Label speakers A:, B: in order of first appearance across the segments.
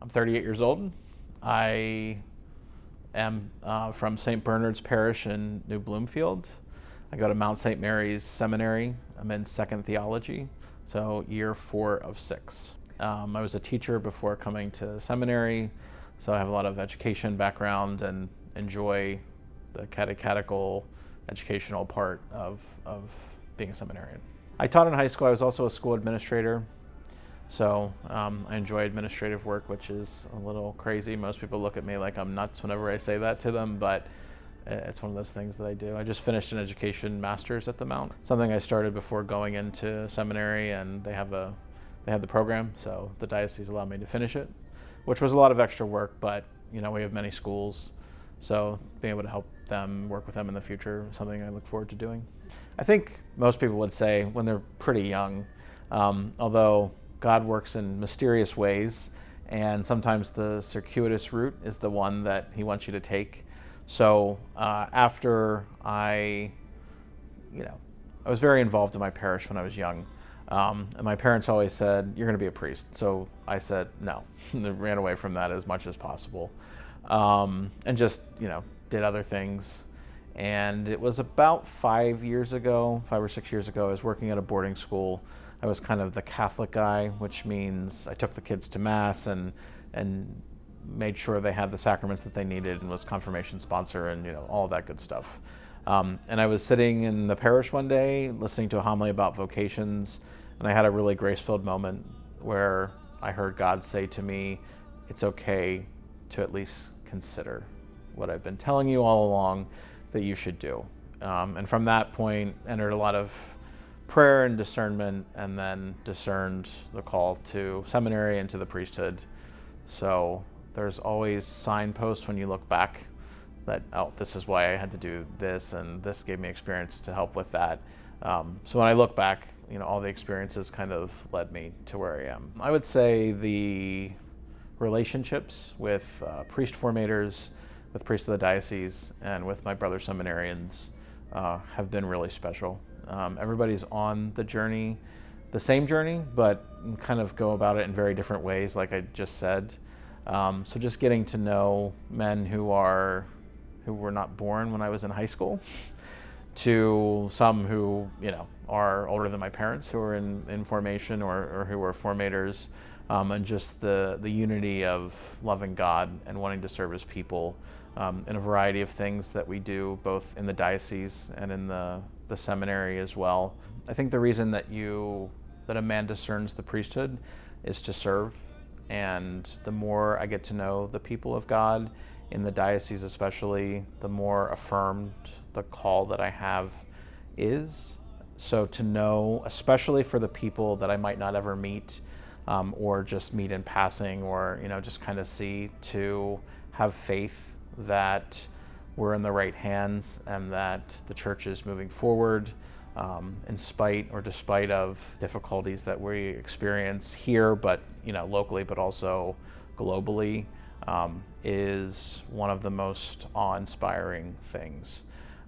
A: I'm 38 years old. I am from St. Bernard's Parish in New Bloomfield. I go to Mount St. Mary's Seminary. I'm in second Theology, so year 4 of 6. I was a teacher before coming to seminary, so I have a lot of education background and enjoy the catechetical educational part of being a seminarian. I taught in high school. I was also a school administrator. So I enjoy administrative work, which is a little crazy. Most people look at me like I'm nuts whenever I say that to them, but it's one of those things that I do. I just finished an education master's at the Mount, something I started before going into seminary, and they have the program, so the diocese allowed me to finish it, which was a lot of extra work, but we have many schools, so being able to help them, work with them in the future is something I look forward to doing. I think most people would say when they're pretty young, although God works in mysterious ways, and sometimes the circuitous route is the one that he wants you to take. So after I was very involved in my parish when I was young, and my parents always said, "You're going to be a priest." So I said no, and ran away from that as much as possible, and just did other things. And it was about 5 or 6 years ago, I was working at a boarding school. I was kind of the Catholic guy, which means I took the kids to Mass and made sure they had the sacraments that they needed, and was confirmation sponsor and all of that good stuff. And I was sitting in the parish one day listening to a homily about vocations, and I had a really grace-filled moment where I heard God say to me, "It's okay to at least consider what I've been telling you all along that you should do." And from that point, entered a lot of prayer and discernment, and then discerned the call to seminary and to the priesthood. So there's always signposts when you look back that, oh, this is why I had to do this, and this gave me experience to help with that. So when I look back, all the experiences kind of led me to where I am. I would say the relationships with priest formators, with priests of the diocese, and with my brother seminarians have been really special. Everybody's on the journey, the same journey, but kind of go about it in very different ways, like I just said. So just getting to know men who were not born when I was in high school, to some who are older than my parents, who are in formation or who are formators, and just the unity of loving God and wanting to serve His people in a variety of things that we do, both in the diocese and in the seminary as well. I think the reason that a man discerns the priesthood is to serve, and the more I get to know the people of God in the diocese especially, the more affirmed the call that I have is. So to know, especially for the people that I might not ever meet, or just meet in passing, or just kind of see, to have faith that we're in the right hands and that the church is moving forward, in spite or despite of difficulties that we experience here, but locally, but also globally, is one of the most awe-inspiring things.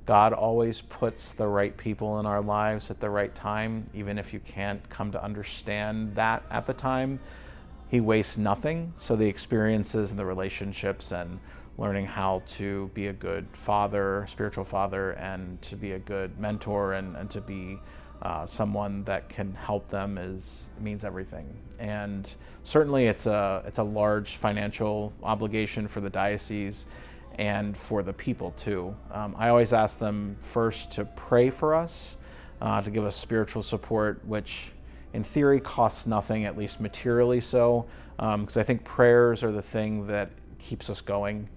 A: God always puts the right people in our lives at the right time, even if you can't come to understand that at the time. He wastes nothing, so the experiences and the relationships and learning how to be a good father, spiritual father, and to be a good mentor, and to be someone that can help them means everything. And certainly it's a large financial obligation for the diocese and for the people too. I always ask them first to pray for us, to give us spiritual support, which in theory costs nothing, at least materially so, because I think prayers are the thing that keeps us going,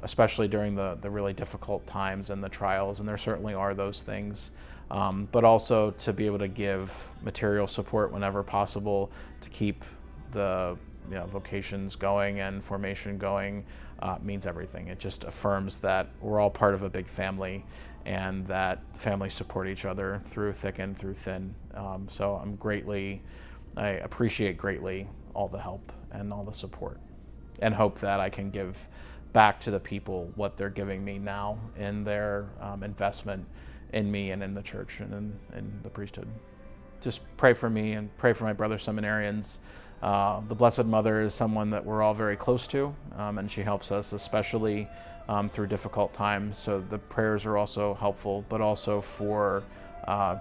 A: especially during the really difficult times and the trials, and there certainly are those things. But also to be able to give material support whenever possible to keep the vocations going and formation going means everything. It just affirms that we're all part of a big family, and that families support each other through thick and through thin. So I appreciate greatly all the help and all the support, and hope that I can give back to the people what they're giving me now in their investment in me and in the church and in the priesthood. Just pray for me and pray for my brother seminarians. The Blessed Mother is someone that we're all very close to, and she helps us especially through difficult times. So the prayers are also helpful, but also for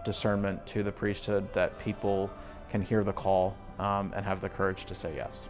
A: discernment to the priesthood, that people can hear the call and have the courage to say yes.